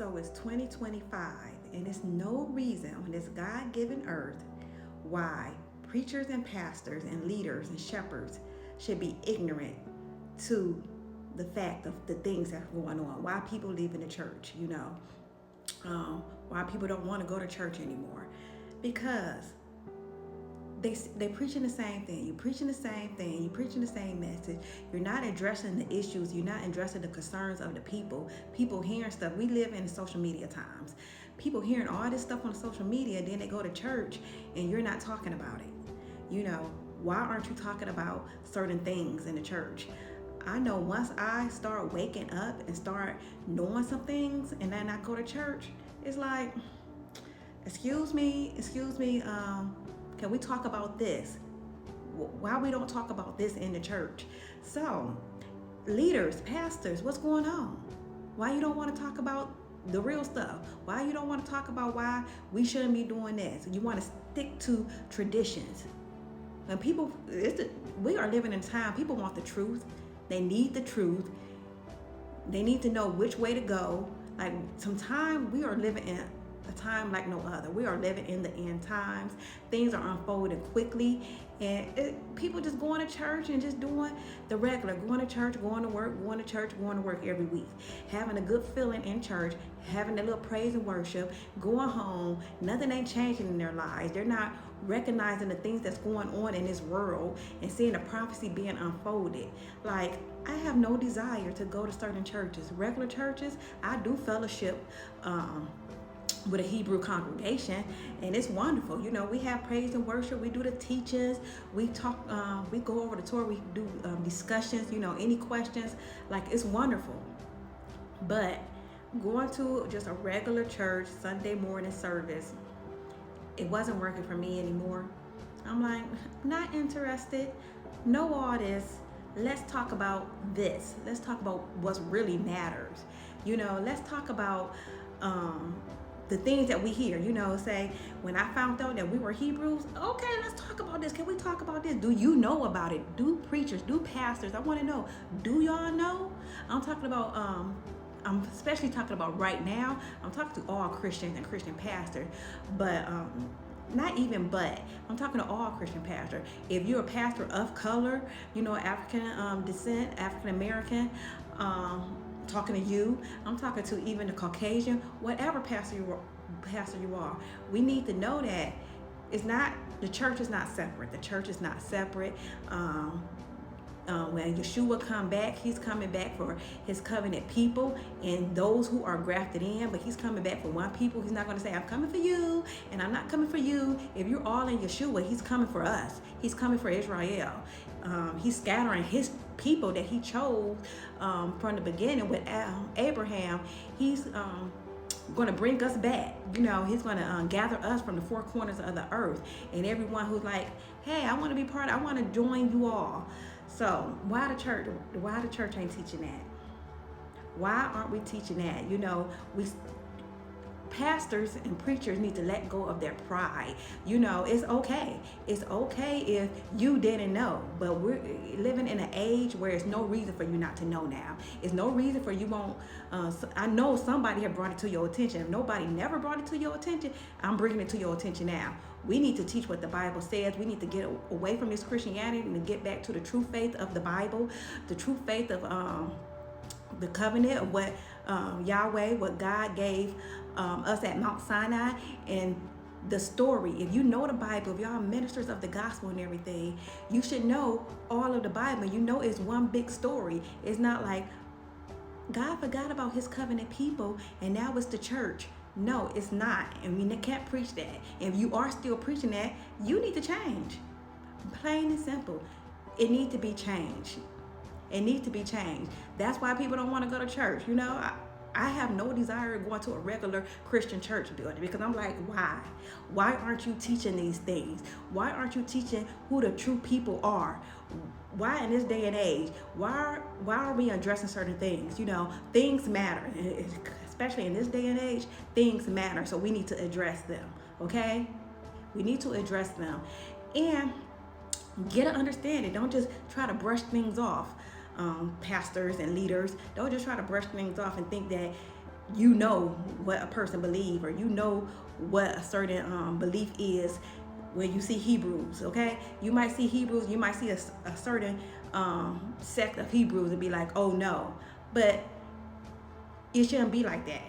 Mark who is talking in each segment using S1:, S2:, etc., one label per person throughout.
S1: So it's 2025, and it's no reason on this God-given earth why preachers and pastors and leaders and shepherds should be ignorant to the fact of the things that are going on. Why people leaving the church, why people don't want to go to church anymore, because they preaching the same thing. You're preaching the same thing. You're preaching the same message. You're not addressing the issues. You're not addressing the concerns of the people. People hearing stuff. We live in social media times. People hearing all this stuff on social media, then they go to church and you're not talking about it. Why aren't you talking about certain things in the church? I know once I start waking up and start knowing some things and then I go to church, it's like, excuse me, can we talk about this? Why we don't talk about this in the church? So, leaders, pastors, what's going on? Why you don't want to talk about the real stuff? Why you don't want to talk about why we shouldn't be doing this? You want to stick to traditions. And we are living in a time, people want the truth. They need the truth. They need to know which way to go. Like, sometimes we are living in a time like no other. We are living in the end times. Things are unfolding quickly, and people just going to church and just doing the regular, going to church, going to work, going to church, going to work every week, having a good feeling in church, having a little praise and worship, going home. Nothing ain't changing in their lives. They're not recognizing the things that's going on in this world and seeing the prophecy being unfolded. Like, I have no desire to go to certain churches, regular churches. I do fellowship with a Hebrew congregation, and it's wonderful. We have praise and worship. We do the teachings. We talk. We go over the Torah. We do discussions. Any questions? Like, it's wonderful. But going to just a regular church Sunday morning service, it wasn't working for me anymore. I'm like, not interested. Know all this. Let's talk about this. Let's talk about what really matters. Let's talk about the things that we hear. Say, when I found out that we were Hebrews, okay, let's talk about this. Can we talk about this? Do you know about it? Do preachers, do pastors? I want to know. Do y'all know? I'm talking about I'm especially talking about right now. I'm talking to all Christians and Christian pastors, but I'm talking to all Christian pastors. If you're a pastor of color, African descent, African American, talking to you. I'm talking to even the Caucasian, whatever pastor you are. We need to know that the church is not separate. The church is not separate. When Yeshua come back, he's coming back for his covenant people and those who are grafted in, but he's coming back for one people. He's not going to say, I'm coming for you and I'm not coming for you. If you're all in Yeshua, he's coming for us. He's coming for Israel. He's scattering his people that he chose from the beginning with Abraham. He's going to bring us back. He's going to gather us from the four corners of the earth, and everyone who's like, hey, I want to be I want to join you all. So why the church ain't teaching that? Why aren't we teaching that? Pastors and preachers need to let go of their pride. It's okay. It's okay if you didn't know, but we're living in an age where it's no reason for you not to know now. It's no reason for you won't. I know somebody had brought it to your attention. If nobody never brought it to your attention, I'm bringing it to your attention now. We need to teach what the Bible says. We need to get away from this Christianity and get back to the true faith of the Bible, the true faith of the covenant of what Yahweh, what God gave us at Mount Sinai, and the story. If you know the Bible, if y'all are ministers of the gospel and everything, you should know all of the Bible. It's one big story. It's not like God forgot about his covenant people and now it's the church. No, it's not. And we can't preach that. If you are still preaching that, you need to change. Plain and simple. It needs to be changed. It needs to be changed. That's why people don't want to go to church. I have no desire of going to a regular Christian church building, because I'm like, why? Why aren't you teaching these things? Why aren't you teaching who the true people are? Why in this day and age? Why are we addressing certain things? Things matter. Especially in this day and age, things matter. So we need to address them, okay? We need to address them. And get an understanding. Don't just try to brush things off. Pastors and leaders, don't just try to brush things off and think that you know what a person believes, or you know what a certain belief is when you see Hebrews. Okay, you might see Hebrews, you might see a certain sect of Hebrews and be like, oh no, but it shouldn't be like that.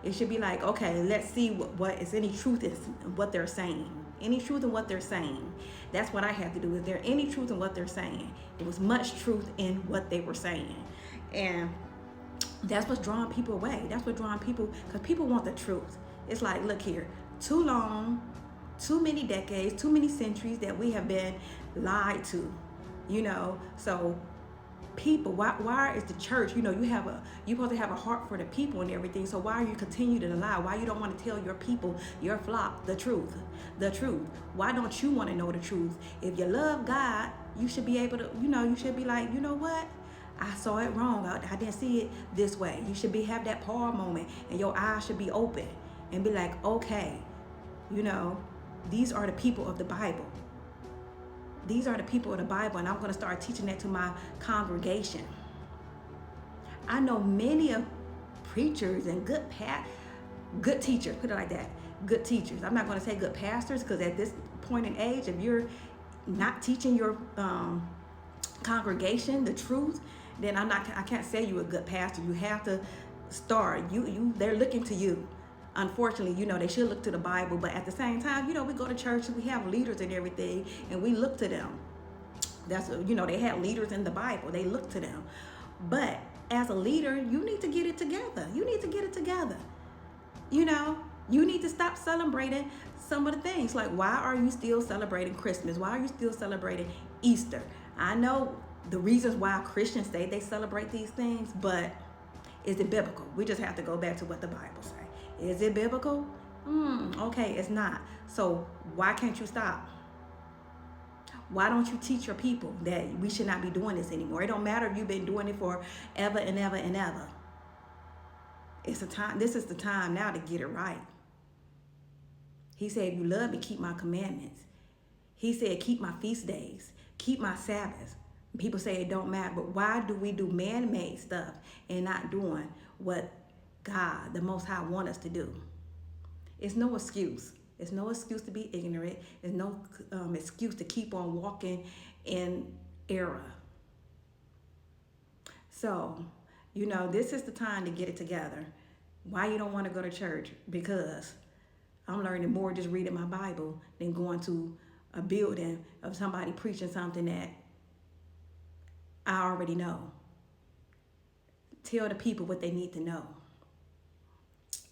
S1: It should be like, okay, let's see what is any truth in what they're saying. Any truth in what they're saying. That's what I have to do. Is there any truth in what they're saying? There was much truth in what they were saying. And that's what's drawing people away. That's what drawing people, because people want the truth. It's like, look here, too long, too many decades, too many centuries that we have been lied to, so people, why is the church, you're supposed to have a heart for the people and everything, so why are you continue to lie? Why you don't want to tell your people, your flock, the truth? Why don't you want to know the truth? If you love God, you should be able to, you should be like, you know what, I saw it wrong. I didn't see it this way. You should have that Paul moment, and your eyes should be open and be like, okay, these are the people of the Bible. These are the people of the Bible, and I'm going to start teaching that to my congregation. I know many of preachers and good teachers, put it like that, good teachers. I'm not going to say good pastors, because at this point in age, if you're not teaching your congregation the truth, then I can't say you're a good pastor. You have to start. They're looking to you. Unfortunately, they should look to the Bible, but at the same time, we go to church and we have leaders and everything, and we look to them. That's, they had leaders in the Bible. They look to them. But as a leader, you need to get it together. You need to get it together. You need to stop celebrating some of the things. Like, why are you still celebrating Christmas? Why are you still celebrating Easter? I know the reasons why Christians say they celebrate these things, but is it biblical? We just have to go back to what the Bible says. Is it biblical? Okay, it's not. So why can't you stop? Why don't you teach your people that we should not be doing this anymore? It don't matter if you've been doing it for ever and ever and ever. It's a time. This is the time now to get it right. He said, if you love me, keep my commandments. He said, keep my feast days, keep my Sabbaths. People say it don't matter, but why do we do man-made stuff and not doing what God, the Most High, want us to do? It's no excuse. It's no excuse to be ignorant. It's no excuse to keep on walking in error. So, this is the time to get it together. Why you don't want to go to church? Because I'm learning more just reading my Bible than going to a building of somebody preaching something that I already know. Tell the people what they need to know.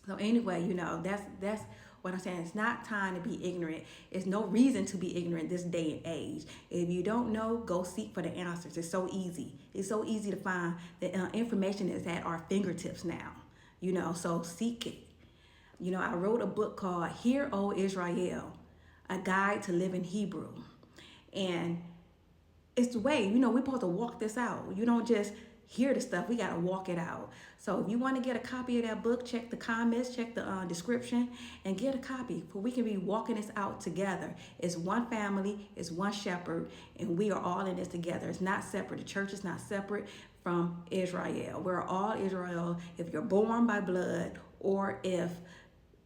S1: So anyway, that's what I'm saying. It's not time to be ignorant. It's no reason to be ignorant this day and age. If you don't know, go seek for the answers. It's so easy. It's so easy to find. The information is at our fingertips now. So seek it. I wrote a book called Hear, O Israel, a guide to living Hebrew. And it's the way, we're supposed to walk this out. You don't just hear the stuff, we got to walk it out. So if you want to get a copy of that book, check the comments, check the description, and get a copy, for we can be walking this out together. It's one family, it's one shepherd, and we are all in this together. It's not separate. The church is not separate from Israel. We're all Israel, if you're born by blood or if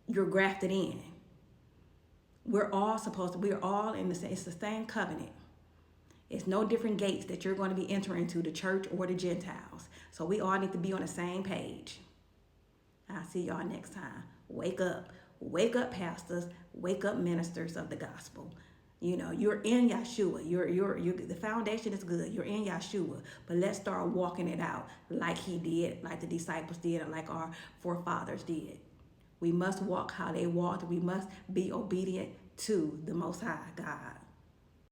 S1: you're grafted in. We're all in the same, it's the same covenant. It's no different gates that you're going to be entering to the church or the Gentiles. So we all need to be on the same page. I'll see y'all next time. Wake up, pastors. Wake up, ministers of the gospel. You're in Yeshua. You're the foundation is good. You're in Yeshua, but let's start walking it out like he did, like the disciples did, and like our forefathers did. We must walk how they walked. We must be obedient to the Most High God.